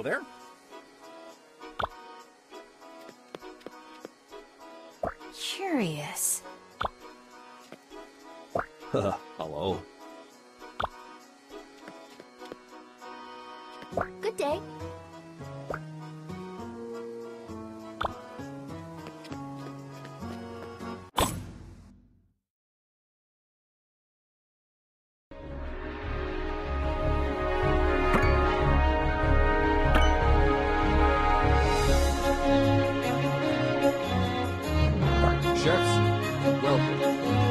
there. Curious. Hello. Good day. Chefs, welcome.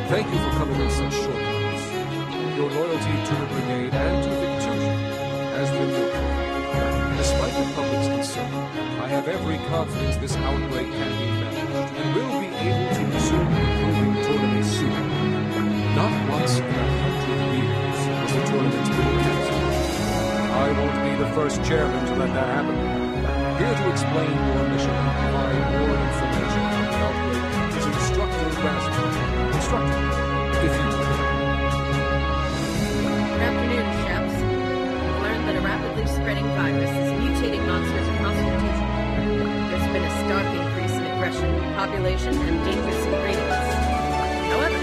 Thank you for coming on such short notice. Your loyalty to the Brigade and to Victusion has been noted. Despite the public's concern, I have every confidence this outbreak can be managed and will be able to resume the improving tournament soon. Not once in 100 years has the tournament been cancelled. I won't be the first chairman to let that happen. Here to explain your mission and provide more information on the outbreak is Instructor Rasmus. Instructor, if you will. Good afternoon, chefs. We've learned that a rapidly spreading virus is mutating monsters across Victusion. There's been a stark increase in aggression, population, and dangerous ingredients. However,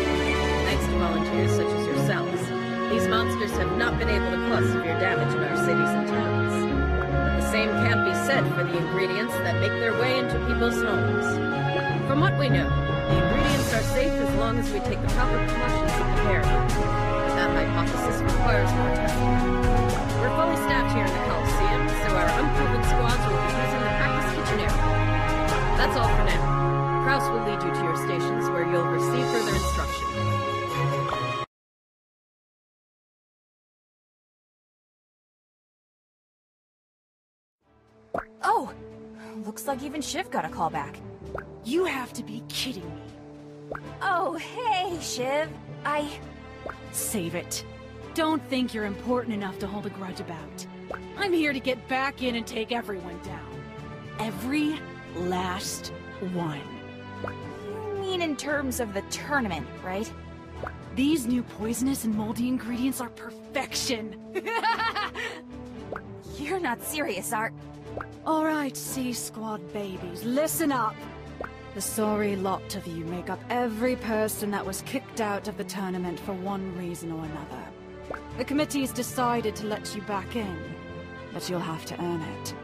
thanks to volunteers such as yourselves, these monsters have not been able to cause severe damage in our cities and towns. But the same can't be said for the ingredients that make their way into people's homes. From what we know, the ingredients are safe as long as we take the proper precautions to prepare them. But that hypothesis requires more testing. We're fully staffed here in the Coliseum, so our unproven squads will be using the practice kitchen area. That's all for now. Kraus will lead you to your stations where you'll receive further instruction. Oh! Looks like even Shiv got a call back. You have to be kidding me. Oh, hey, Shiv. Save it. Don't think you're important enough to hold a grudge about. I'm here to get back in and take everyone down. Every last one. You mean in terms of the tournament, right? These new poisonous and moldy ingredients are perfection. You're not serious, are... All right, C-Squad babies, listen up. The sorry lot of you make up every person that was kicked out of the tournament for one reason or another. The committee's decided to let you back in, but you'll have to earn it.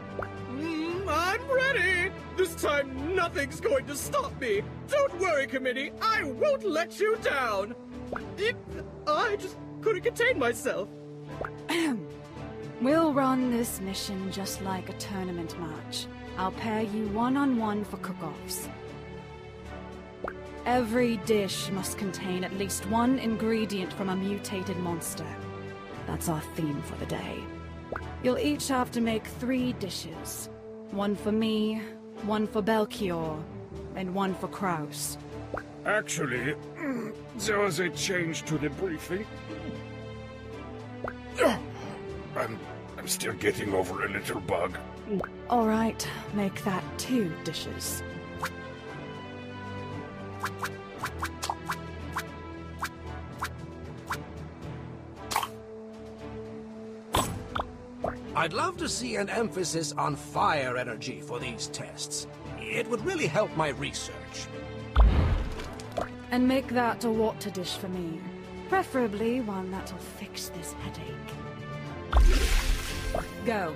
I'm ready! This time nothing's going to stop me! Don't worry, committee, I won't let you down! I just couldn't contain myself. We'll run this mission just like a tournament match. I'll pair you one-on-one for cook-offs. Every dish must contain at least one ingredient from a mutated monster. That's our theme for the day. You'll each have to make 3 dishes. One for me, one for Belchior, and one for Kraus. Actually, there was a change to the briefing. I'm still getting over a little bug. All right, make that 2 dishes. I'd love to see an emphasis on fire energy for these tests. It would really help my research. And make that a water dish for me. Preferably one that'll fix this headache. Go.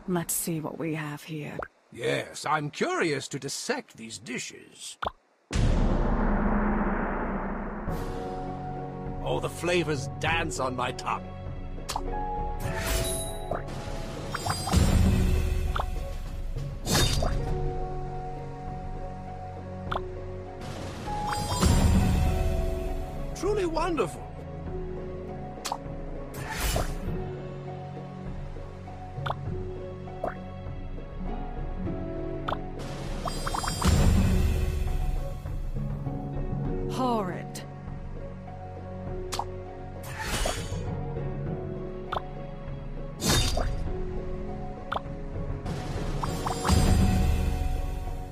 Let's see what we have here. Yes, I'm curious to dissect these dishes. Oh, the flavors dance on my tongue. Truly wonderful. Horrid.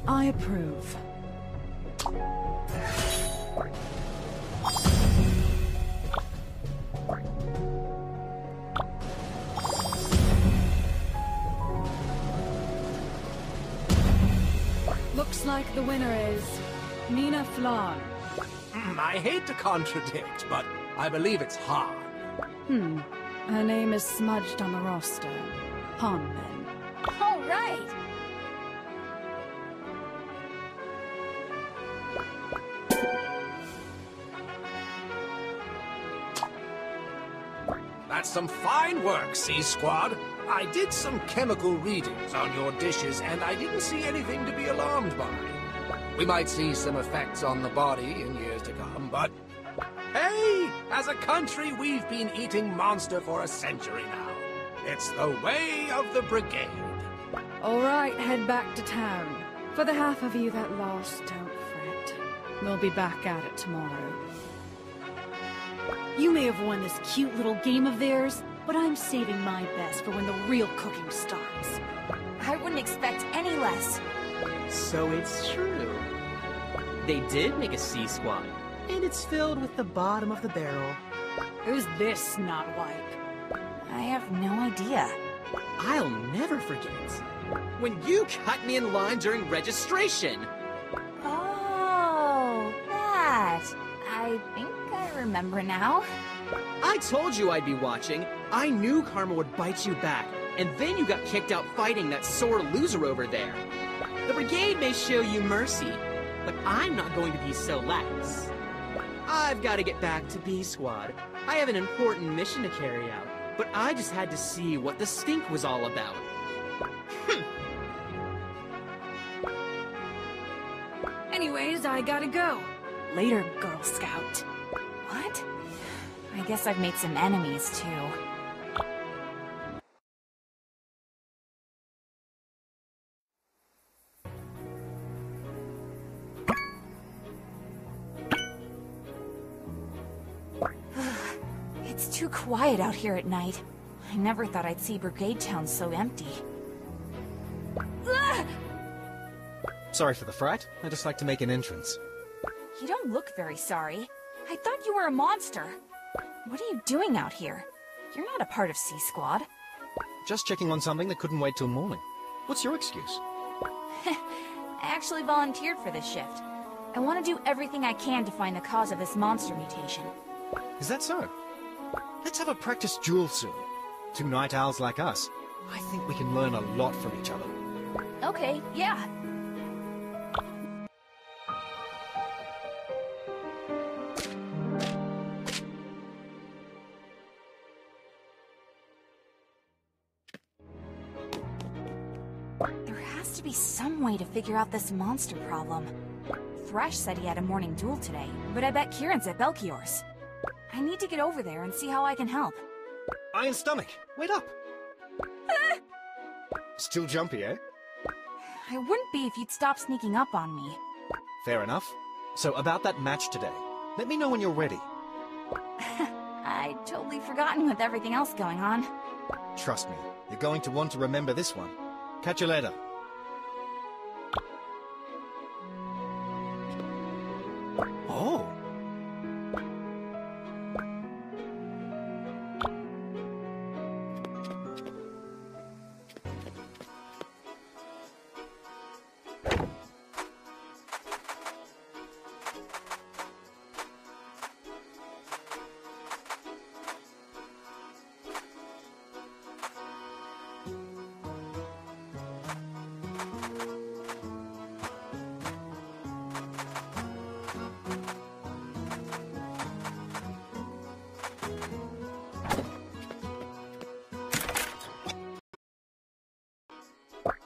I approve. Looks like the winner is Nina Flan. I hate to contradict, but I believe it's Han. Her name is smudged on the roster. Han, then. All right. That's some fine work, C-Squad. I did some chemical readings on your dishes, and I didn't see anything to be alarmed by. We might see some effects on the body in years to come, but... Hey! As a country, we've been eating monster for a century now. It's the way of the Brigade. All right, head back to town. For the half of you that lost, don't fret. We'll be back at it tomorrow. You may have won this cute little game of theirs, but I'm saving my best for when the real cooking starts. I wouldn't expect any less. So it's true. They did make a C-Squad, and it's filled with the bottom of the barrel. Who's this snot wipe? I have no idea. I'll never forget when you cut me in line during registration. Oh, that. I think I remember now. I told you I'd be watching. I knew karma would bite you back, and then you got kicked out fighting that sore loser over there. The Brigade may show you mercy, but I'm not going to be so lax. I've got to get back to B-Squad. I have an important mission to carry out, but I just had to see what the stink was all about. Anyways, I gotta go. Later, Girl Scout. What? I guess I've made some enemies, too. It's too quiet out here at night. I never thought I'd see Brigade Town so empty. Sorry for the fright. I just like to make an entrance. You don't look very sorry. I thought you were a monster. What are you doing out here? You're not a part of C-Squad. Just checking on something that couldn't wait till morning. What's your excuse? I actually volunteered for this shift. I want to do everything I can to find the cause of this monster mutation. Is that so? Let's have a practice duel soon. Two night owls like us. I think we can learn a lot from each other. Okay, yeah. There has to be some way to figure out this monster problem. Thresh said he had a morning duel today, but I bet Kieran's at Belchior's. I need to get over there and see how I can help. Iron stomach, wait up! Still jumpy, eh? I wouldn't be if you'd stop sneaking up on me. Fair enough. So about that match today, let me know when you're ready. I'd totally forgotten with everything else going on. Trust me, you're going to want to remember this one. Catch you later. Oh!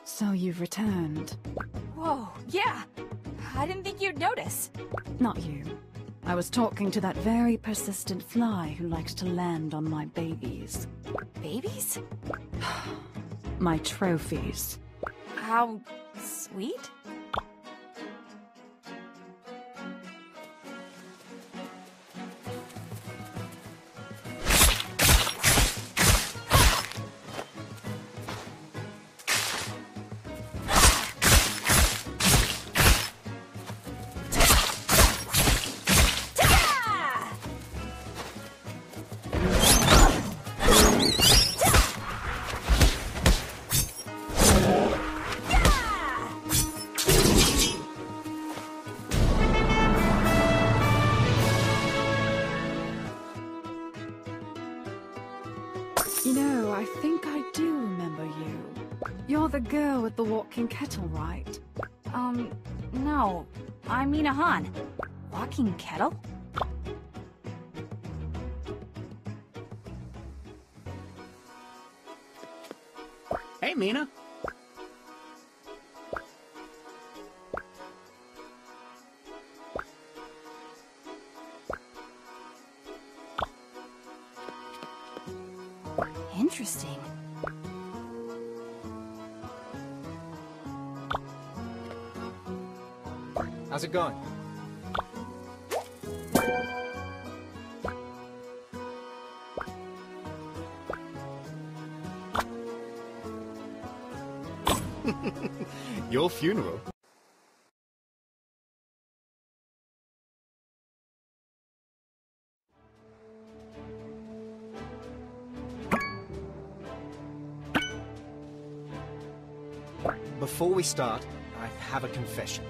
So you've returned. Whoa, yeah! I didn't think you'd notice. Not you. I was talking to that very persistent fly who likes to land on my babies. Babies? My trophies. How sweet? You know, I think I do remember you. You're the girl with the walking kettle, right? No. I'm Mina Han. Walking kettle? Hey, Mina. Interesting. How's it going? Your funeral? Before we start, I have a confession.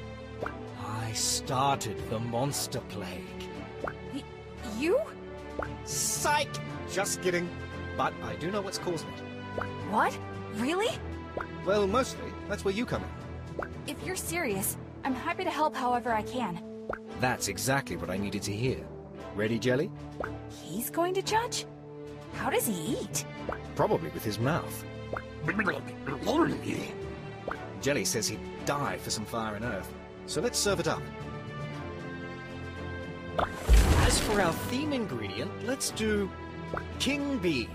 I started the monster plague. You? Psych! Just kidding. But I do know what's causing it. What? Really? Well, mostly. That's where you come in. If you're serious, I'm happy to help however I can. That's exactly what I needed to hear. Ready, Jelly? He's going to judge? How does he eat? Probably with his mouth. Jelly says he'd die for some fire and earth. So let's serve it up. As for our theme ingredient, let's do King Bee.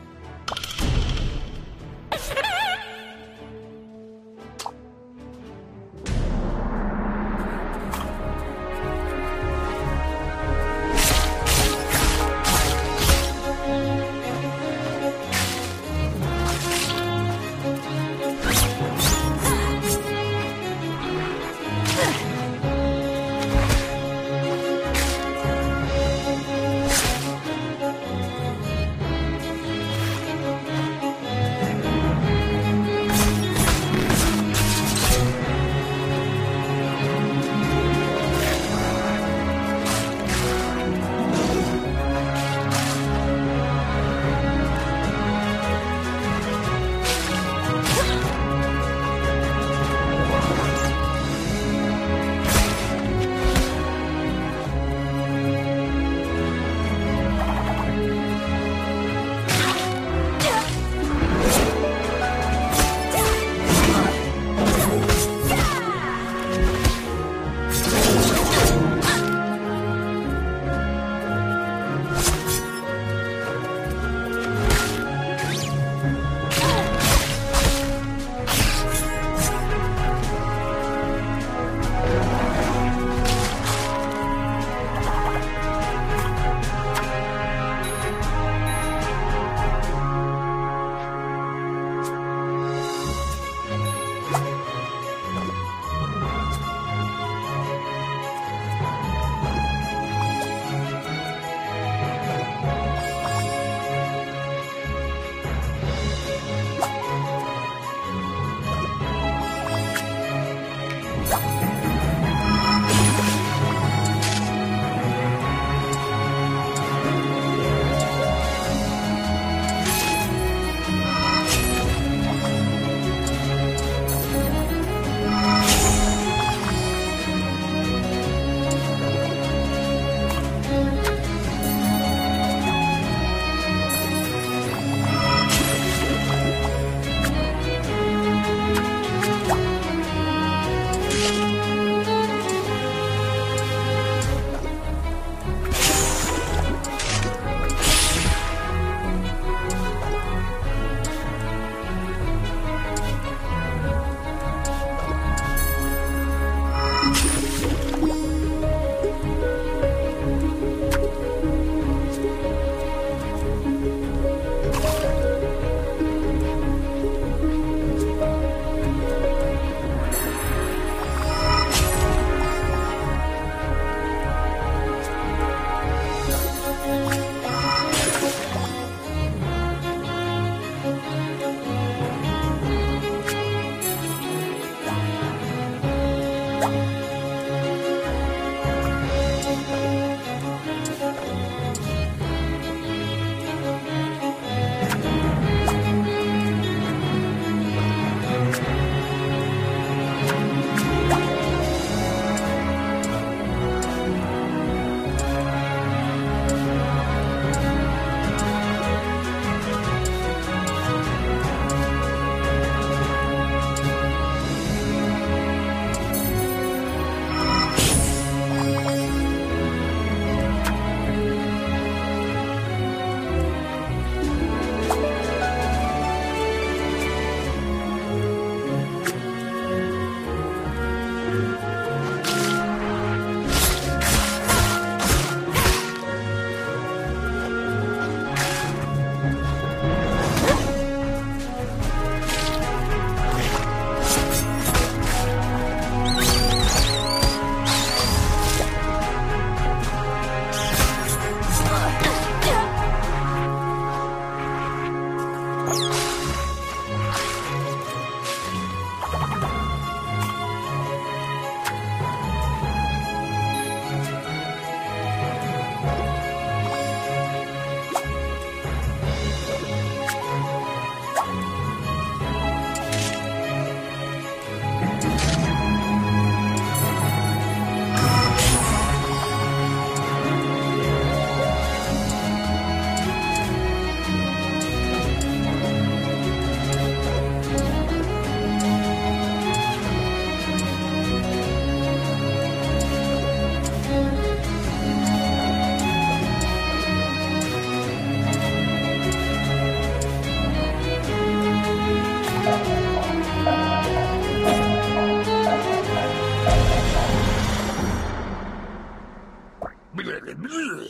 Woohoo!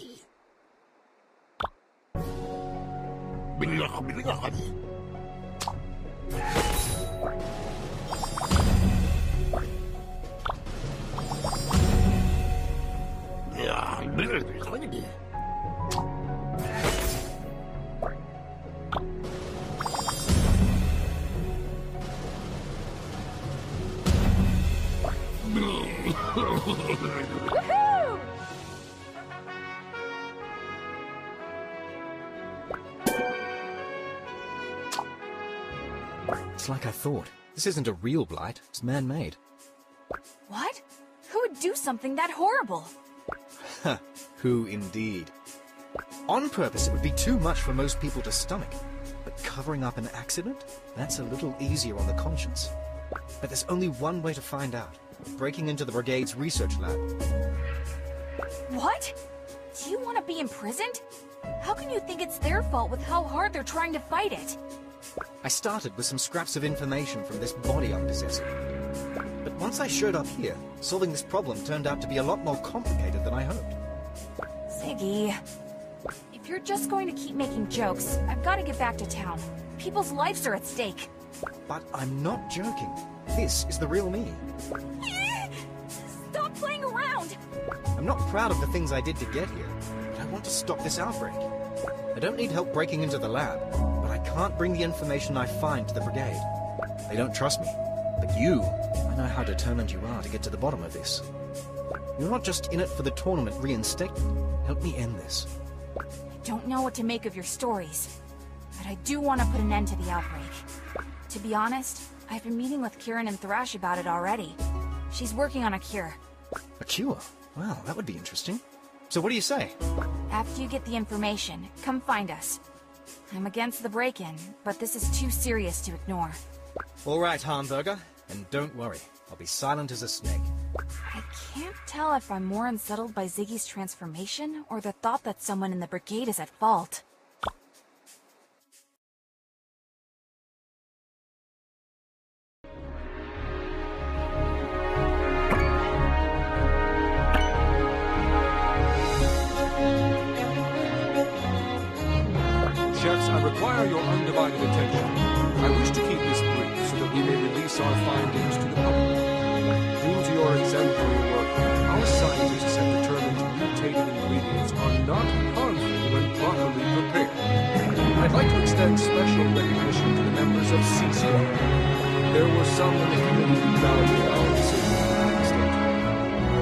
It's like I thought. This isn't a real blight. It's man-made. What? Who would do something that horrible? Who indeed? On purpose, it would be too much for most people to stomach. But covering up an accident? That's a little easier on the conscience. But there's only one way to find out. Breaking into the Brigade's research lab. What? Do you want to be imprisoned? How can you think it's their fault with how hard they're trying to fight it? I started with some scraps of information from this body I'm possessing. But once I showed up here, solving this problem turned out to be a lot more complicated than I hoped. Ziggy, if you're just going to keep making jokes, I've got to get back to town. People's lives are at stake. But I'm not joking. This is the real me. Stop playing around! I'm not proud of the things I did to get here, but I want to stop this outbreak. I don't need help breaking into the lab, but I can't bring the information I find to the Brigade. They don't trust me. But you, I know how determined you are to get to the bottom of this. You're not just in it for the tournament reinstatement. Help me end this. I don't know what to make of your stories, but I do want to put an end to the outbreak. To be honest, I've been meeting with Kieran and Thrash about it already. She's working on a cure. A cure? Well, that would be interesting. So what do you say? After you get the information, come find us. I'm against the break-in, but this is too serious to ignore. All right, Hamburger. And don't worry, I'll be silent as a snake. I can't tell if I'm more unsettled by Ziggy's transformation or the thought that someone in the Brigade is at fault. Chefs, I require your undivided attention. I wish to keep this brief so that we may release our findings to the public. Due to your exemplary work, our scientists have determined mutated ingredients are not harmful when properly prepared. I'd like to extend special recognition to the members of C-Squad. There were some in the community who valued our decision to reinstate.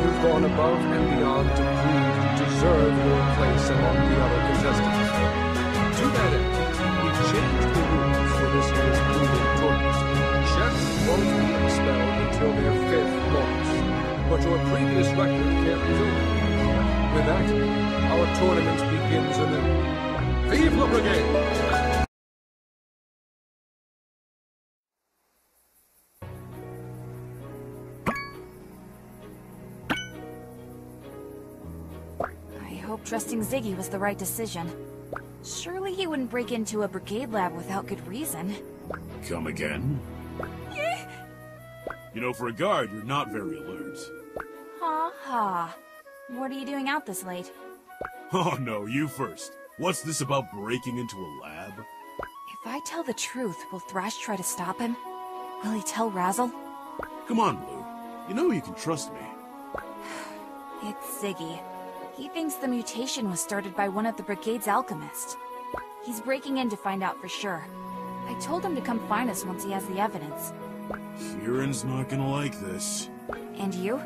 You've gone above and beyond to prove you deserve your place among the other contestants. To that end, we've changed the rules for this year's Duel tournament. Chefs won't be expelled until their 5th loss, but your previous record carries over. With that, our tournament begins anew. Vive la Brigade! I hope trusting Ziggy was the right decision. Surely he wouldn't break into a Brigade lab without good reason. Come again? You know, for a guard, you're not very alert. Ha ha. What are you doing out this late? Oh no, you first. What's this about breaking into a lab? If I tell the truth, will Thrash try to stop him? Will he tell Razzle? Come on, Blue. You know you can trust me. It's Ziggy. He thinks the mutation was started by one of the Brigade's alchemists. He's breaking in to find out for sure. I told him to come find us once he has the evidence. Kieran's not gonna like this. And you?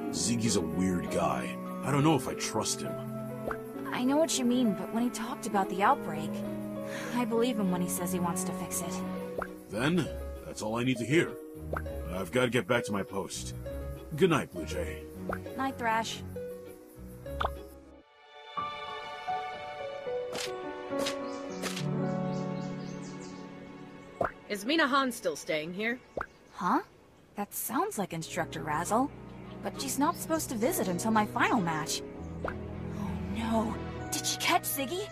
Ziggy's a weird guy. I don't know if I trust him. I know what you mean, but when he talked about the outbreak, I believe him when he says he wants to fix it. Then, that's all I need to hear. I've got to get back to my post. Good night, Blue Jay. Night, Thrash. Is Mina Han still staying here? Huh? That sounds like Instructor Razzle. But she's not supposed to visit until my final match. Oh no. Did she catch Ziggy?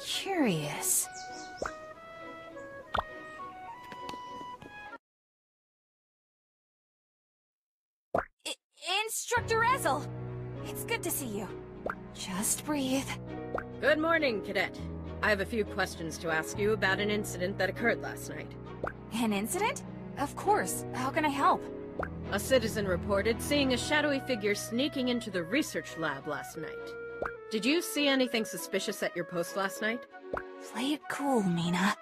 Curious. Weasel! It's good to see you. Just breathe. Good morning, Cadet. I have a few questions to ask you about an incident that occurred last night. An incident? Of course. How can I help? A citizen reported seeing a shadowy figure sneaking into the research lab last night. Did you see anything suspicious at your post last night? Play it cool, Mina.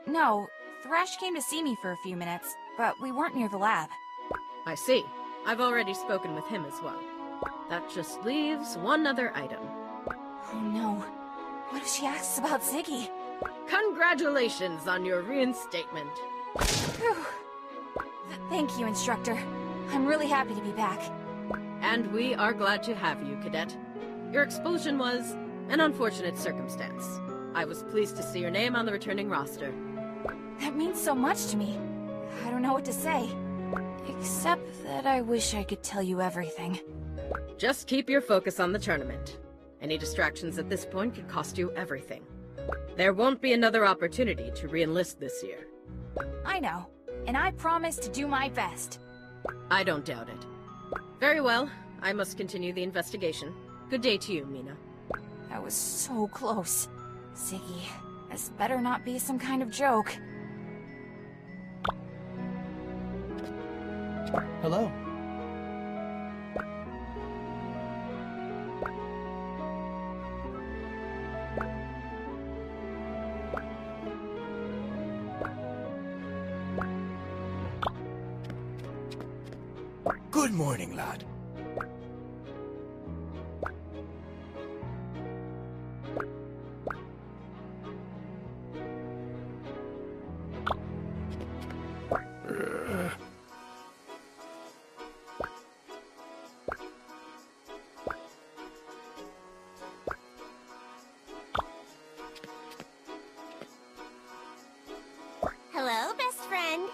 No, Thresh came to see me for a few minutes, but we weren't near the lab. I see. I've already spoken with him as well. That just leaves one other item. Oh no. What if she asks about Ziggy? Congratulations on your reinstatement. Phew. Thank you, Instructor. I'm really happy to be back. And we are glad to have you, Cadet. Your expulsion was an unfortunate circumstance. I was pleased to see your name on the returning roster. That means so much to me. I don't know what to say. Except that I wish I could tell you everything. Just keep your focus on the tournament. Any distractions at this point could cost you everything. There won't be another opportunity to re-enlist this year. I know, and I promise to do my best. I don't doubt it. Very well, I must continue the investigation. Good day to you, Mina. I was so close. Ziggy, this better not be some kind of joke. Hello. Good morning, lad. Hello, best friend.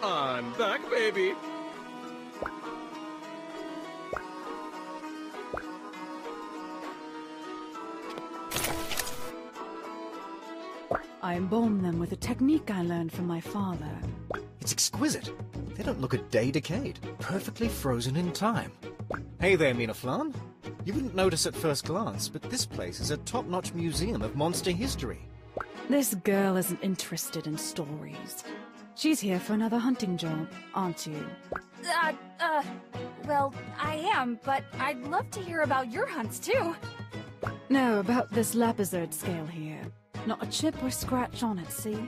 I'm back, baby. I embalm them with a technique I learned from my father. It's exquisite. They don't look a day decayed. Perfectly frozen in time. Hey there, Mina Flan. You wouldn't notice at first glance, but this place is a top-notch museum of monster history. This girl isn't interested in stories. She's here for another hunting job, aren't you? Well, I am, but I'd love to hear about your hunts too. No, about this lapizard scale here. Not a chip or scratch on it, see?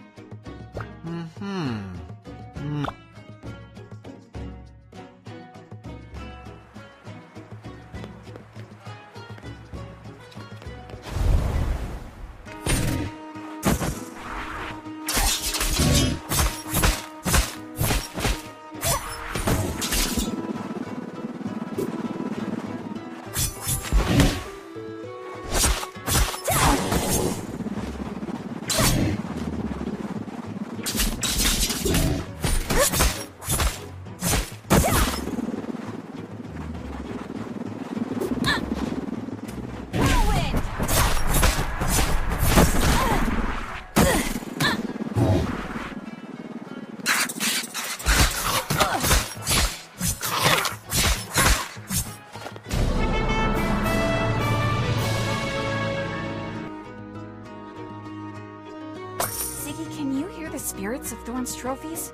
Ziggy, can you hear the spirits of Thorn's trophies?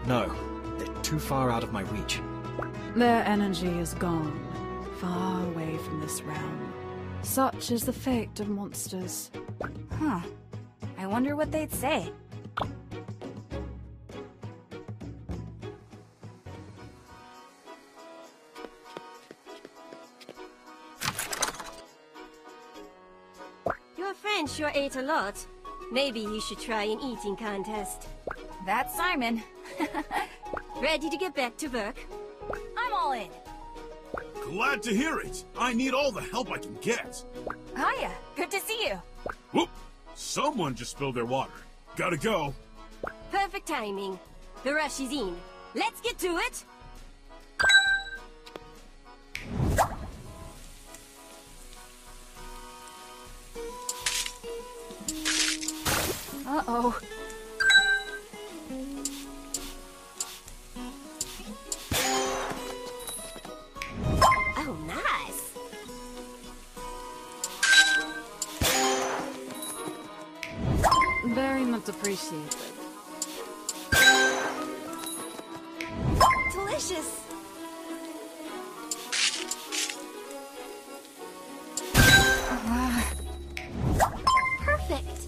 No, they're too far out of my reach. Their energy is gone, far away from this realm. Such is the fate of monsters. Huh. I wonder what they'd say. Your friend sure ate a lot. Maybe you should try an eating contest. That's Simon. Ready to get back to work? I'm all in. Glad to hear it. I need all the help I can get. Hiya, good to see you. Whoop! Someone just spilled their water. Gotta go. Perfect timing. The rush is in. Let's get to it! Uh-oh. Oh, nice. Very much appreciated. Delicious. Perfect.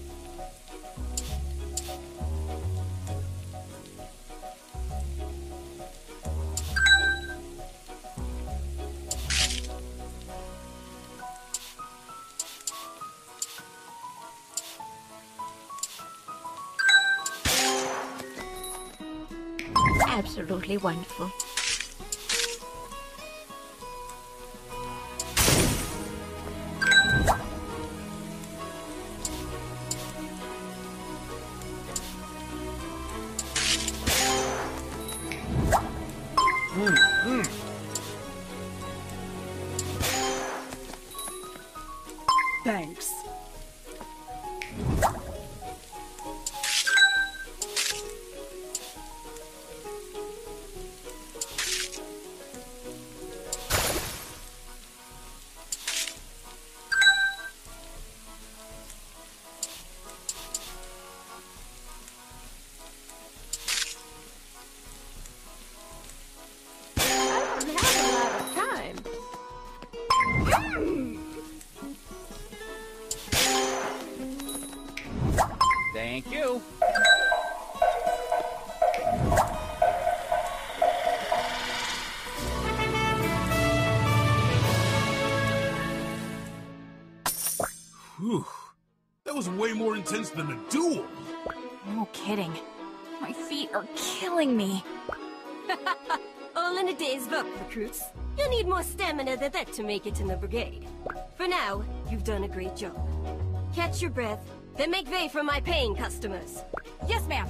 Absolutely wonderful. Thanks. Thank you. Whew. That was way more intense than the duel. No kidding. My feet are killing me. All in a day's work, recruits. You'll need more stamina than that to make it in the brigade. For now, you've done a great job. Catch your breath, then make way for my paying customers. Yes, ma'am.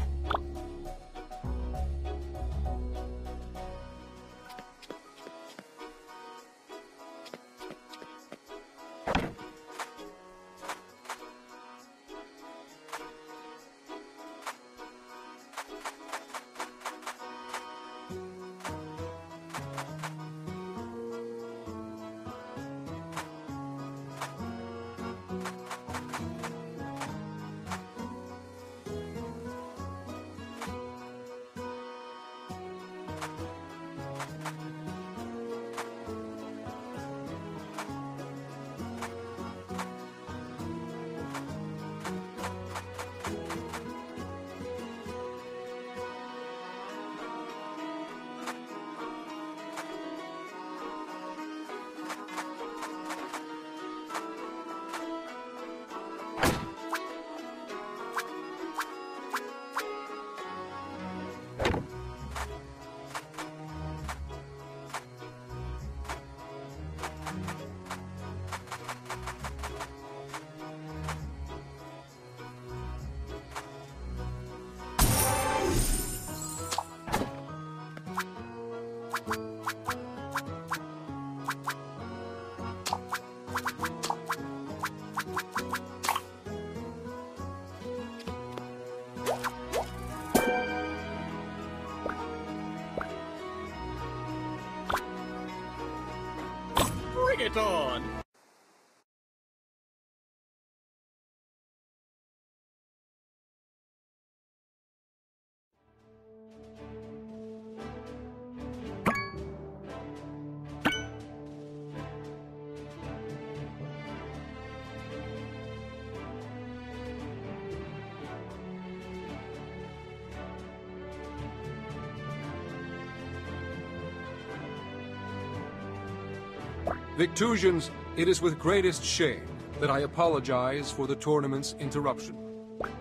Bring it on! Victusians, it is with greatest shame that I apologize for the tournament's interruption.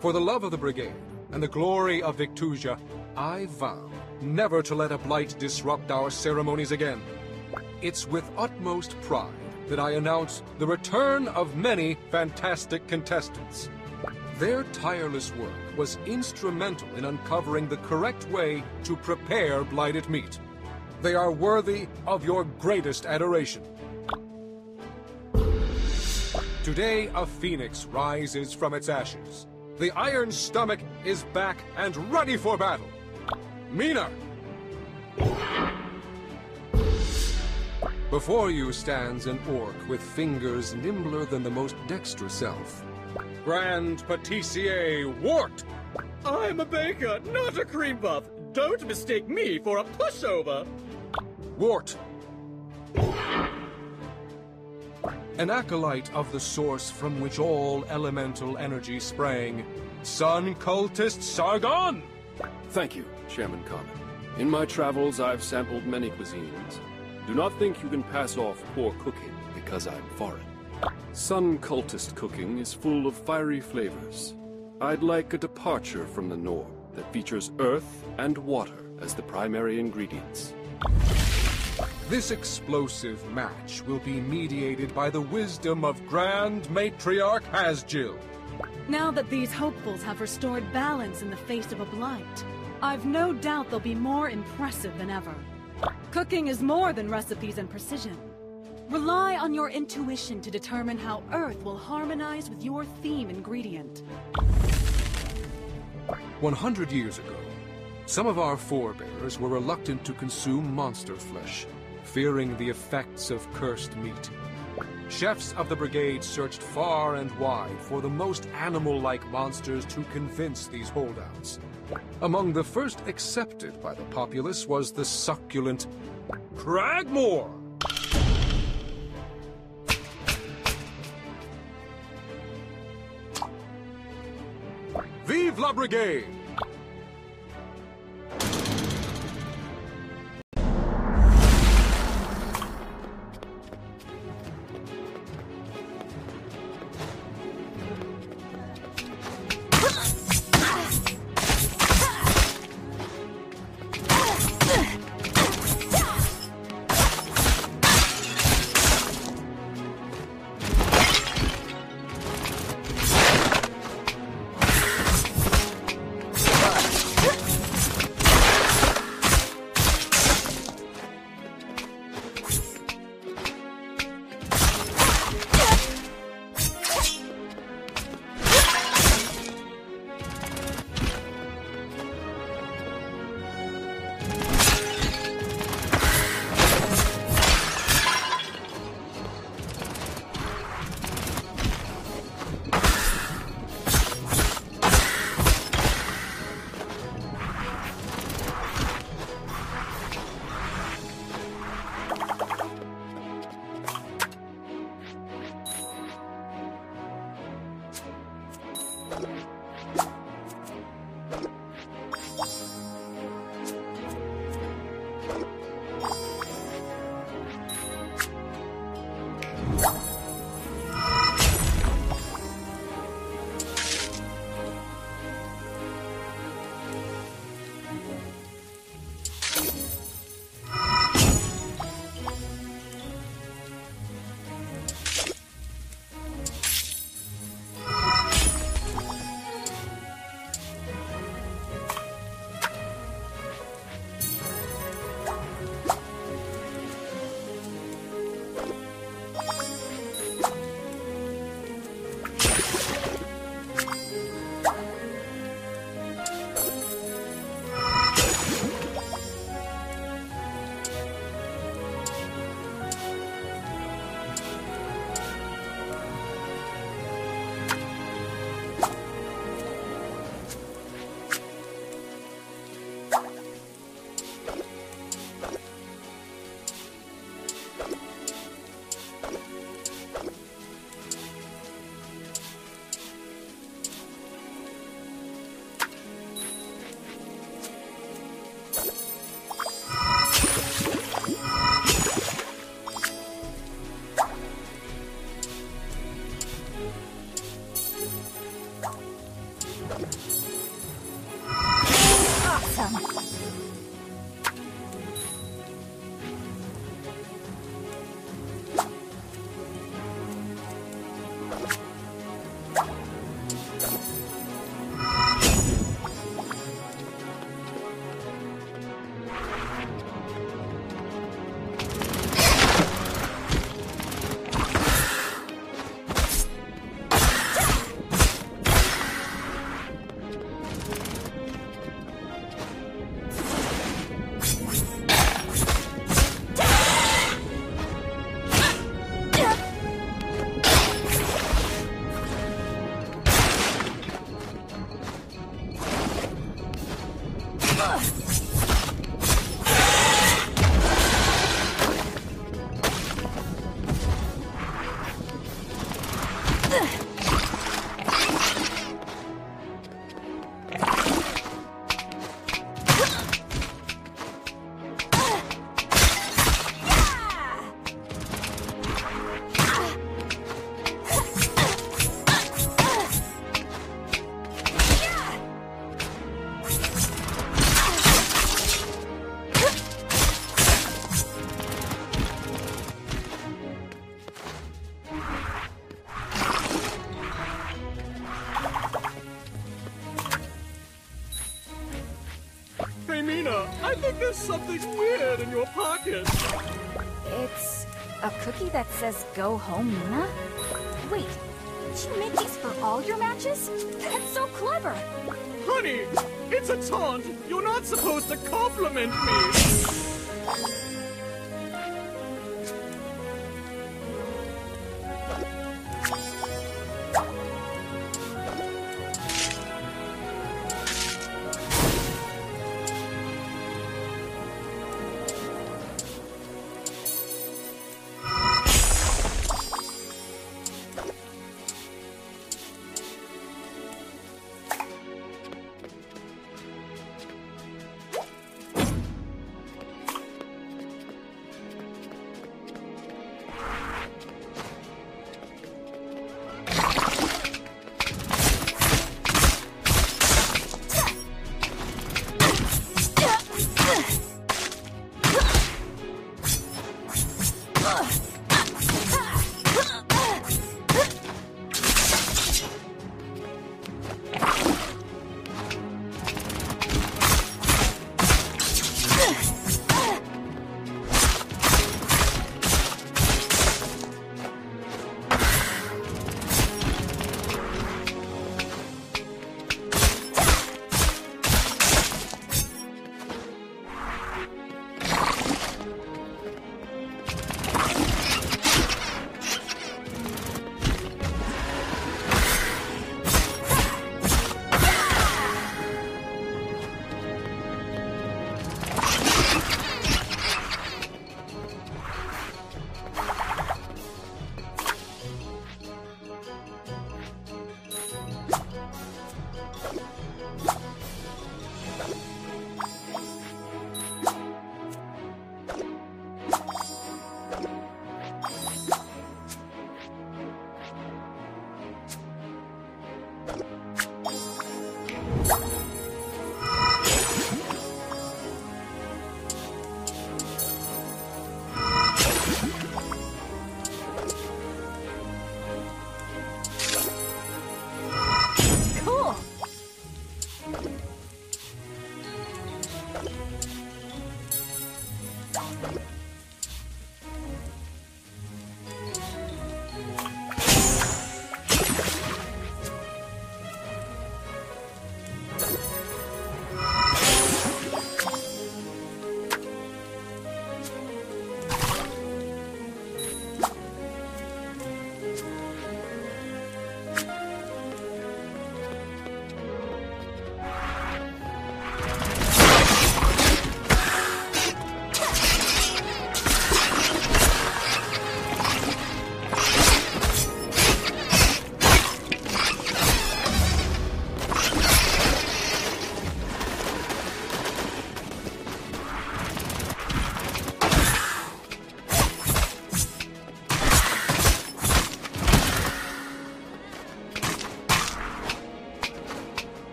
For the love of the Brigade and the glory of Victusia, I vow never to let a blight disrupt our ceremonies again. It's with utmost pride that I announce the return of many fantastic contestants. Their tireless work was instrumental in uncovering the correct way to prepare blighted meat. They are worthy of your greatest adoration. Today, a phoenix rises from its ashes. The Iron Stomach is back and ready for battle. Mina! Before you stands an orc with fingers nimbler than the most dexterous elf. Grand Patissier Wart! I'm a baker, not a cream puff. Don't mistake me for a pushover. Wart. An acolyte of the source from which all elemental energy sprang. Sun Cultist Sargon! Thank you, Chairman Common. In my travels, I've sampled many cuisines. Do not think you can pass off poor cooking because I'm foreign. Sun Cultist cooking is full of fiery flavors. I'd like a departure from the norm that features earth and water as the primary ingredients. This explosive match will be mediated by the wisdom of Grand Matriarch Hasjill. Now that these hopefuls have restored balance in the face of a blight, I've no doubt they'll be more impressive than ever. Cooking is more than recipes and precision. Rely on your intuition to determine how Earth will harmonize with your theme ingredient. 100 years ago, some of our forebears were reluctant to consume monster flesh, fearing the effects of cursed meat. Chefs of the Brigade searched far and wide for the most animal-like monsters to convince these holdouts. Among the first accepted by the populace was the succulent Cragmore. Vive la Brigade! Hey, Mina, I think there's something weird in your pocket. It's a cookie that says go home, Mina? Wait, did you make these for all your matches? That's so clever! Honey, it's a taunt. You're not supposed to compliment me.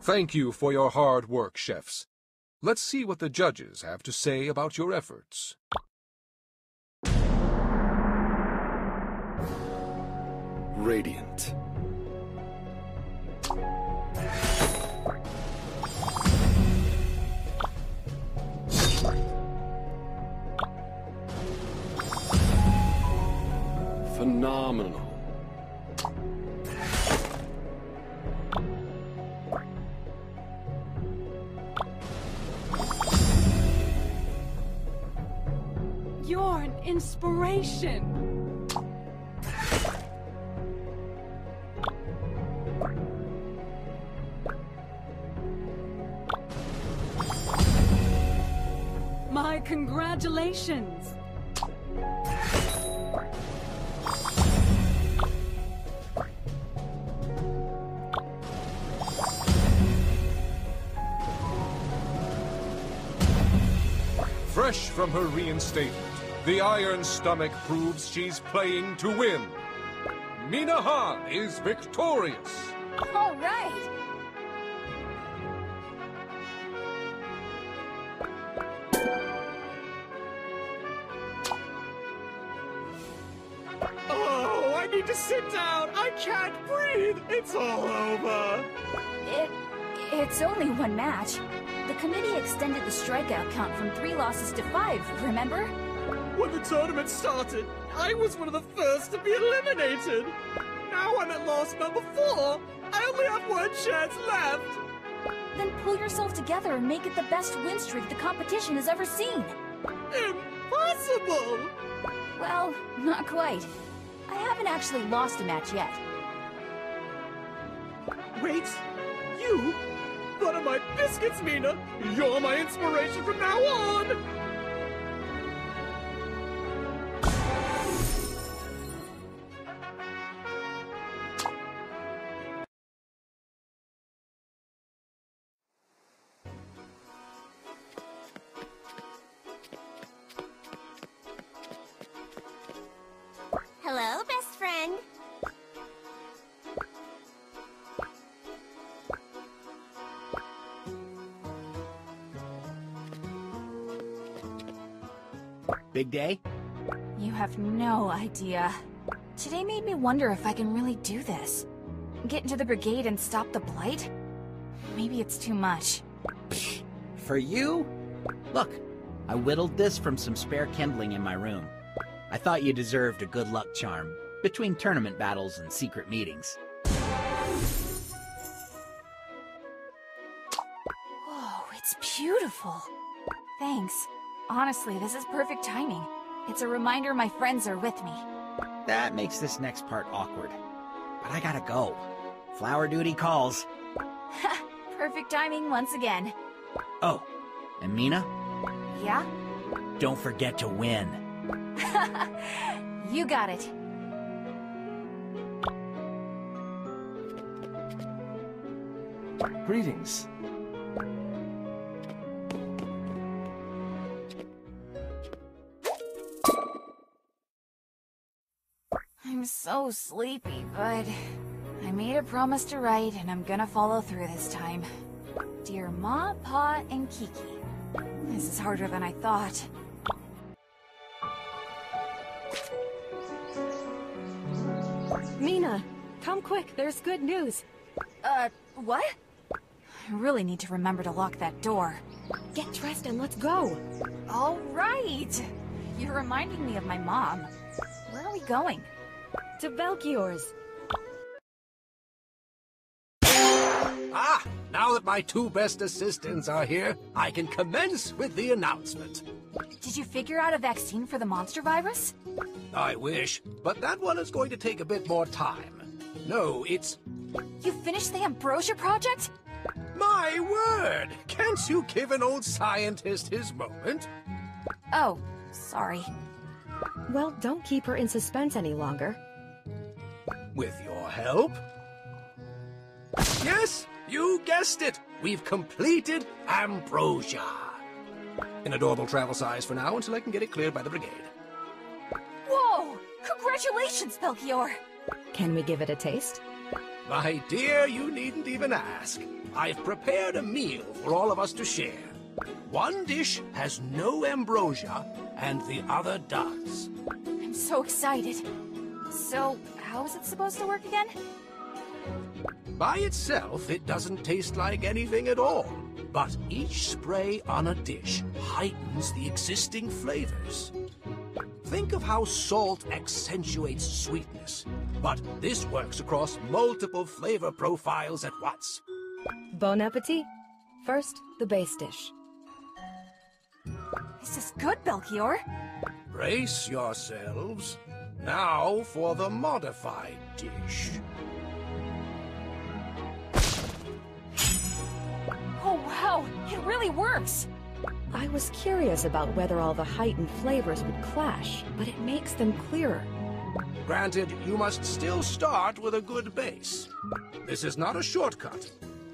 Thank you for your hard work, chefs. Let's see what the judges have to say about your efforts. Radiant. Phenomenal. You're an inspiration. My congratulations. Fresh from her reinstatement, the Iron Stomach proves she's playing to win. Mina Han is victorious. All right. Oh, I need to sit down. I can't breathe. It's all over. It's only one match. The committee extended the strikeout count from 3 losses to 5, remember? When the tournament started, I was one of the first to be eliminated. Now I'm at loss number 4. I only have 1 chance left. Then pull yourself together and make it the best win streak the competition has ever seen. Impossible! Well, not quite. I haven't actually lost a match yet. Wait, you? Butter my biscuits, Mina! You're my inspiration from now on! Hello, best friend. Big day? You have no idea. Today made me wonder if I can really do this. Get into the Brigade and stop the Blight? Maybe it's too much. For you? Look, I whittled this from some spare kindling in my room. I thought you deserved a good luck charm, between tournament battles and secret meetings. Whoa, it's beautiful. Thanks. Honestly, this is perfect timing. It's a reminder my friends are with me. That makes this next part awkward. But I gotta go. Flower duty calls. Perfect timing once again. Oh, and Mina? Yeah? Don't forget to win. You got it. Greetings. I'm so sleepy, but I made a promise to write, and I'm gonna follow through this time. Dear Ma, Pa, and Kiki. This is harder than I thought. Mina, come quick, there's good news. What? I really need to remember to lock that door. Get dressed and let's go. All right! You're reminding me of my mom. Where are we going? To Belchior's. Ah! Now that my 2 best assistants are here, I can commence with the announcement. Did you figure out a vaccine for the monster virus? I wish, but that one is going to take a bit more time. No, it's... You finished the Ambrosia project? My word! Can't you give an old scientist his moment? Oh, sorry. Well, don't keep her in suspense any longer. With your help? Yes, you guessed it! We've completed Ambrosia. An adorable travel size for now until I can get it cleared by the Brigade. Whoa! Congratulations, Belchior! Can we give it a taste? My dear, you needn't even ask. I've prepared a meal for all of us to share. One dish has no ambrosia, and the other does. I'm so excited. So, how is it supposed to work again? By itself, it doesn't taste like anything at all. But each spray on a dish heightens the existing flavors. Think of how salt accentuates sweetness. But this works across multiple flavor profiles at once. Bon appetit. First, the base dish. This is good, Belchior. Brace yourselves. Now for the modified dish. Oh, wow! It really works! I was curious about whether all the heightened flavors would clash, but it makes them clearer. Granted, you must still start with a good base. This is not a shortcut.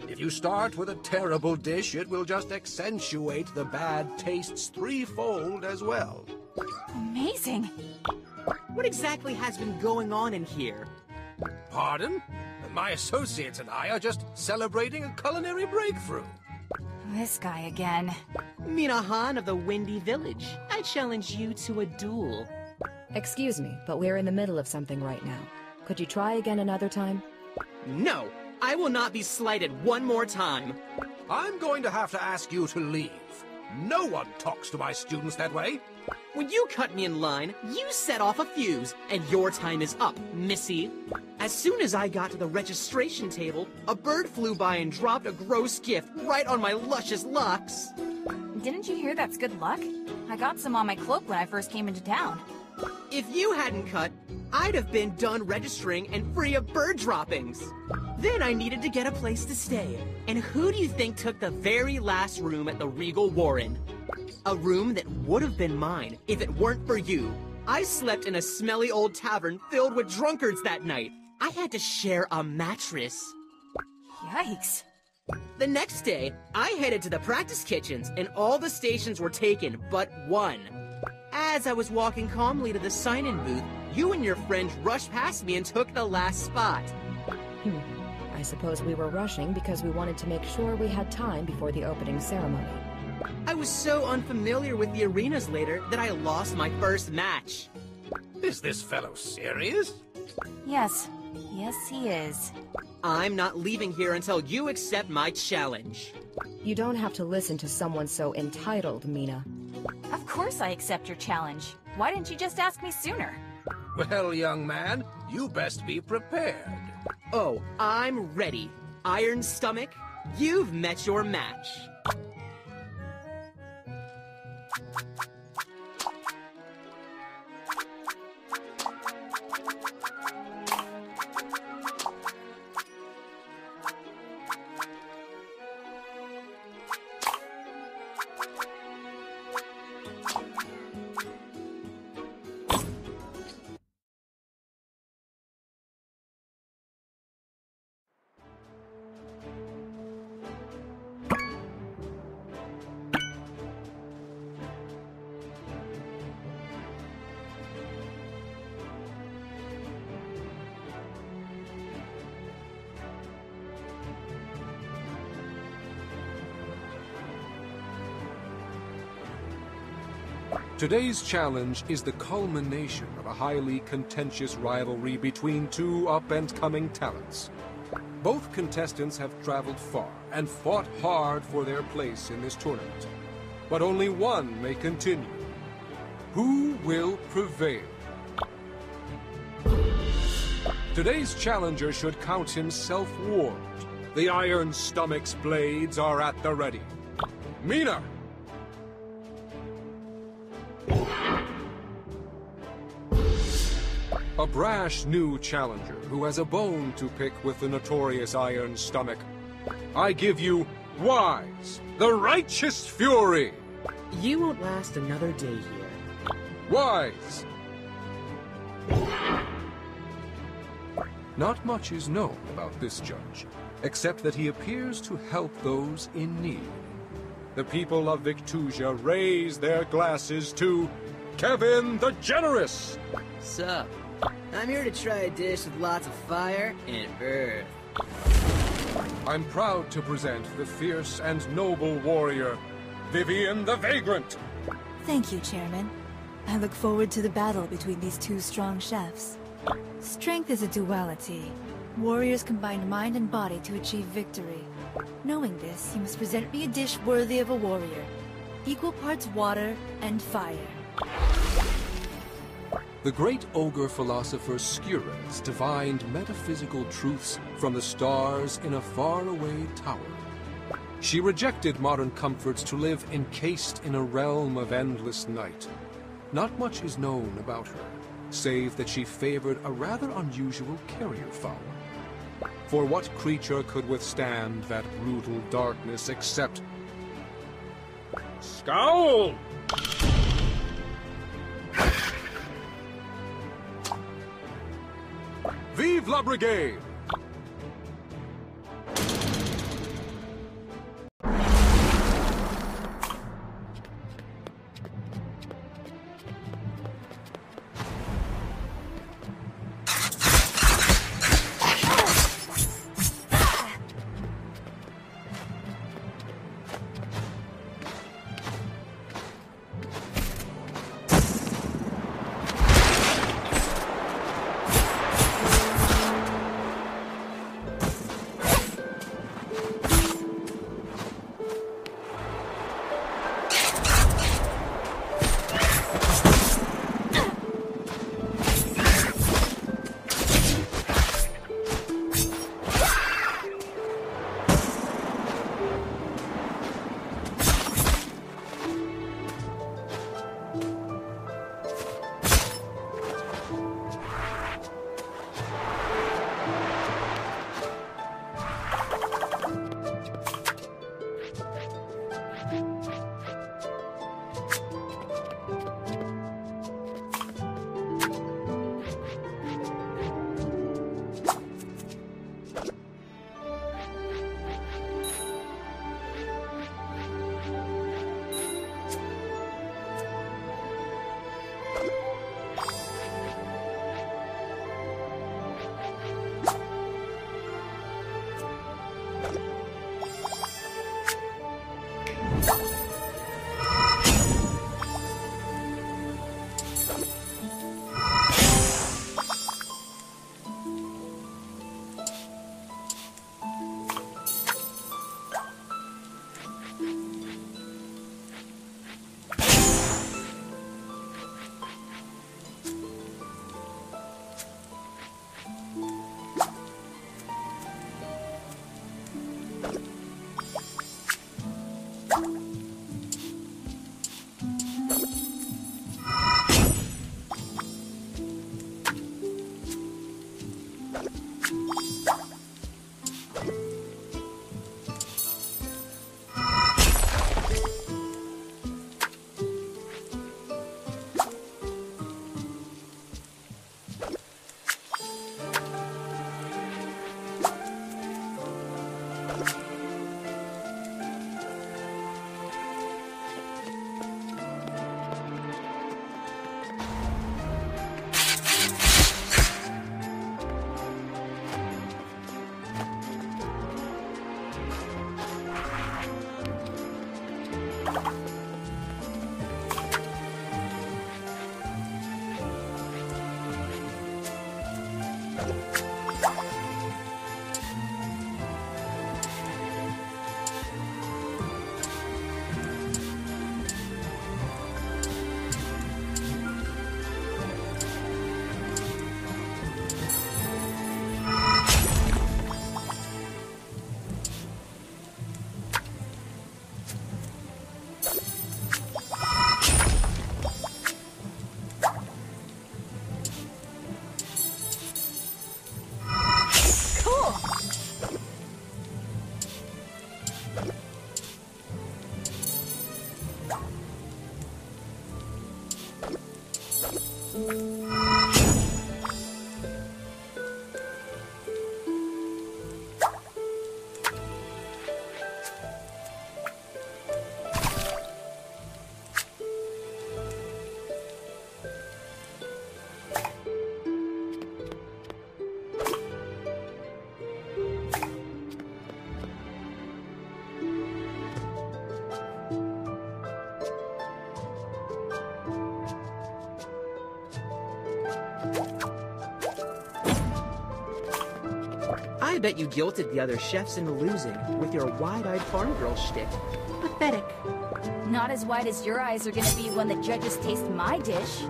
If you start with a terrible dish, it will just accentuate the bad tastes threefold as well. Amazing! What exactly has been going on in here? Pardon? My associates and I are just celebrating a culinary breakthrough. This guy again. Minahan of the Windy Village. I challenge you to a duel. Excuse me, but we're in the middle of something right now. Could you try again another time? No! I will not be slighted one more time. I'm going to have to ask you to leave. No one talks to my students that way. When you cut me in line, you set off a fuse, and your time is up, Missy. As soon as I got to the registration table, a bird flew by and dropped a gross gift right on my luscious locks. Didn't you hear that's good luck? I got some on my cloak when I first came into town. If you hadn't cut, I'd have been done registering and free of bird droppings. Then I needed to get a place to stay. And who do you think took the very last room at the Regal Warren? A room that would have been mine if it weren't for you. I slept in a smelly old tavern filled with drunkards that night. I had to share a mattress. Yikes. The next day, I headed to the practice kitchens, and all the stations were taken but one. As I was walking calmly to the sign-in booth, you and your friend rushed past me and took the last spot. I suppose we were rushing because we wanted to make sure we had time before the opening ceremony. I was so unfamiliar with the arenas later that I lost my first match. Is this fellow serious? Yes. Yes, he is. I'm not leaving here until you accept my challenge. You don't have to listen to someone so entitled, Mina. Of course I accept your challenge. Why didn't you just ask me sooner? Well, young man, you best be prepared. Oh, I'm ready. Iron Stomach, you've met your match. Today's challenge is the culmination of a highly contentious rivalry between two up-and-coming talents. Both contestants have traveled far and fought hard for their place in this tournament. But only one may continue. Who will prevail? Today's challenger should count himself warned. The Iron Stomach's blades are at the ready. Mina! A brash new challenger who has a bone to pick with the notorious Iron Stomach. I give you Weiz, the Righteous Fury! You won't last another day here. Weiz! Not much is known about this judge, except that he appears to help those in need. The people of Victusia raise their glasses to Kevin the Generous! Sup? I'm here to try a dish with lots of fire and earth. I'm proud to present the fierce and noble warrior, Vivian the Vagrant. Thank you, Chairman. I look forward to the battle between these two strong chefs. Strength is a duality. Warriors combine mind and body to achieve victory. Knowing this, you must present me a dish worthy of a warrior. Equal parts water and fire. The great ogre philosopher Skures divined metaphysical truths from the stars in a faraway tower. She rejected modern comforts to live encased in a realm of endless night. Not much is known about her, save that she favored a rather unusual carrier fowl. For what creature could withstand that brutal darkness except... Scowl! Vive la Brigade! bet you guilted the other chefs into losing with your wide-eyed farm girl shtick. Pathetic. Not as wide as your eyes are gonna be when the judges taste my dish.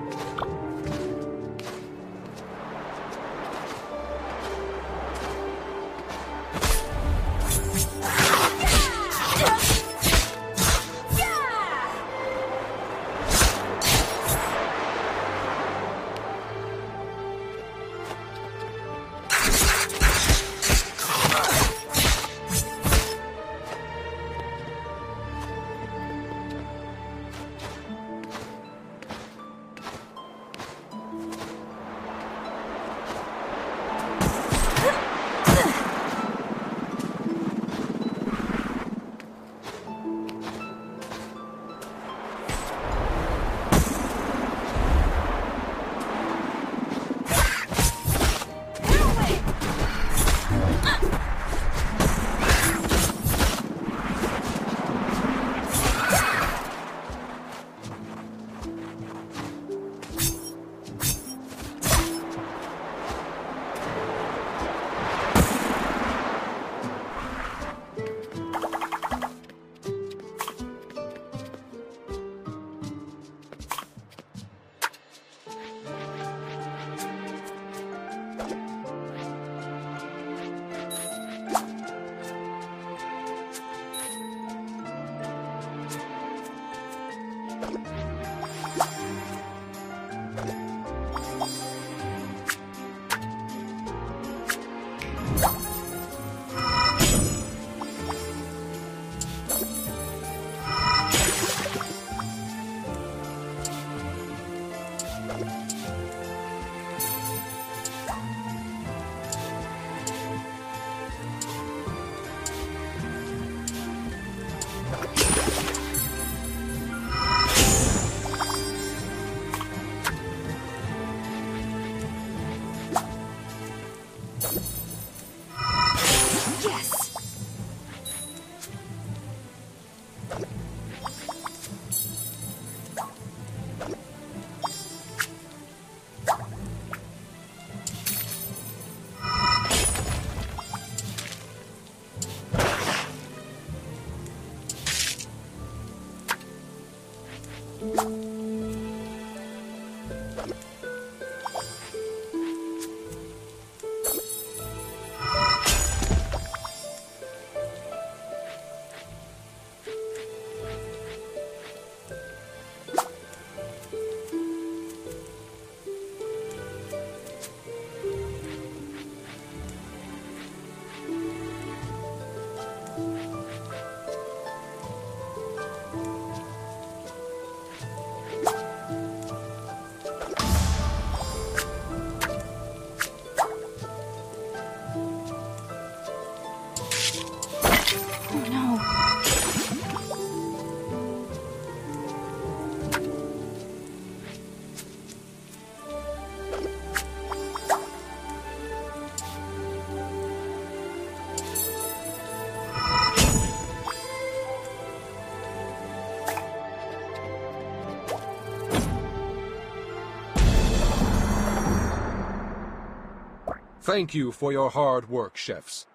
Thank you for your hard work, chefs.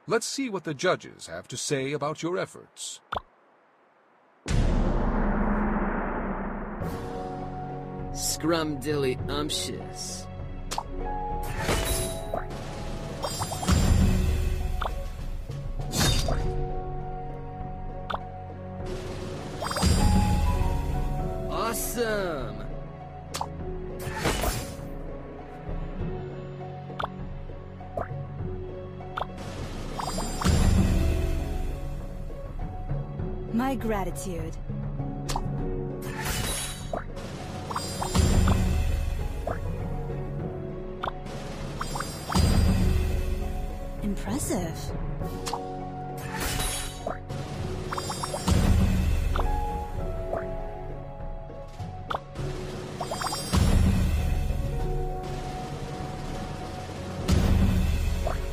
Let's see what the judges have to say about your efforts. Scrumdiddly-umptious. Awesome! My gratitude. Impressive.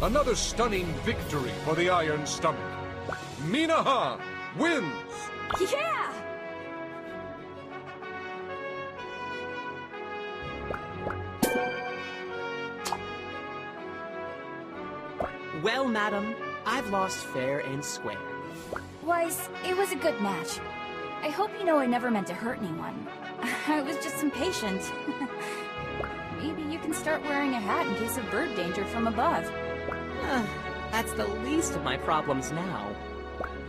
Another stunning victory for the Iron Stomach. Minahan wins! Yeah! Well, madam, I've lost fair and square. Weiz, it was a good match. I hope you know I never meant to hurt anyone. I was just impatient. Maybe you can start wearing a hat in case of bird danger from above. That's the least of my problems now.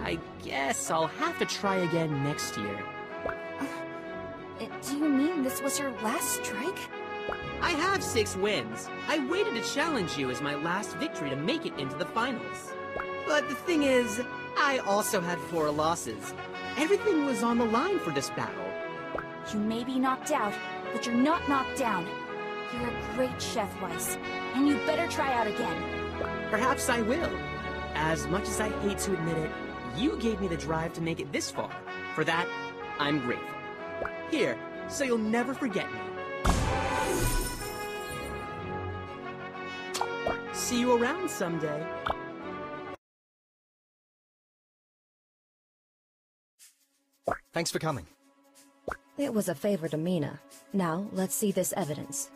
I guess I'll have to try again next year. Do you mean this was your last strike? I have 6 wins. I waited to challenge you as my last victory to make it into the finals. But the thing is, I also had 4 losses. Everything was on the line for this battle. You may be knocked out, but you're not knocked down. You're a great chef, Weiz, and you better try out again. Perhaps I will. As much as I hate to admit it, you gave me the drive to make it this far. For that, I'm grateful. Here, so you'll never forget me. See you around someday. Thanks for coming. It was a favor to Mina. Now, let's see this evidence.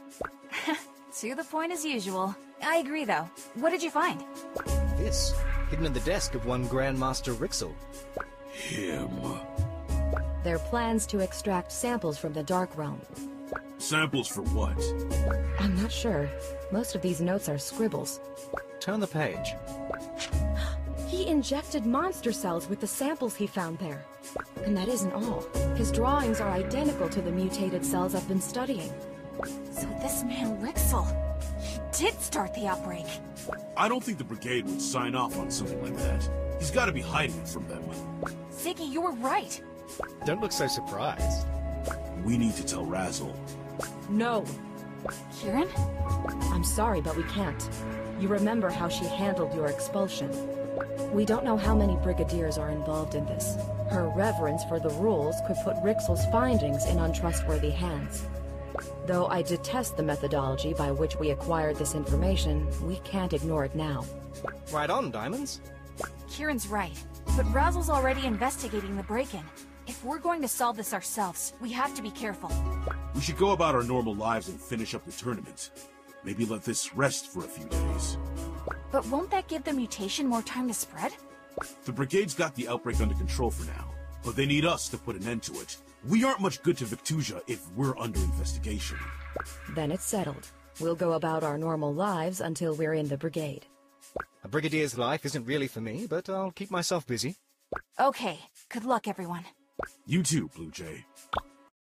To the point as usual. I agree, though. What did you find? This, hidden in the desk of one Grandmaster Rixel. Him. They're plans to extract samples from the Dark Realm. Samples for what? I'm not sure. Most of these notes are scribbles. Turn the page. He injected monster cells with the samples he found there. And that isn't all. His drawings are identical to the mutated cells I've been studying. So this man Rixel, he did start the outbreak. I don't think the Brigade would sign off on something like that. He's got to be hiding it from them. Ziggy, you were right. Don't look so surprised. We need to tell Razzle. No. Kieran? I'm sorry, but we can't. You remember how she handled your expulsion. We don't know how many brigadiers are involved in this. Her reverence for the rules could put Rixel's findings in untrustworthy hands. Though I detest the methodology by which we acquired this information, we can't ignore it now. Right on, Diamonds. Kieran's right, but Razzle's already investigating the break-in. If we're going to solve this ourselves, we have to be careful. We should go about our normal lives and finish up the tournament. Maybe let this rest for a few days. But won't that give the mutation more time to spread? The Brigade's got the outbreak under control for now, but they need us to put an end to it. We aren't much good to Victusia if we're under investigation. Then it's settled. We'll go about our normal lives until we're in the Brigade. A Brigadier's life isn't really for me, but I'll keep myself busy. Okay. Good luck, everyone. You too, Blue Jay.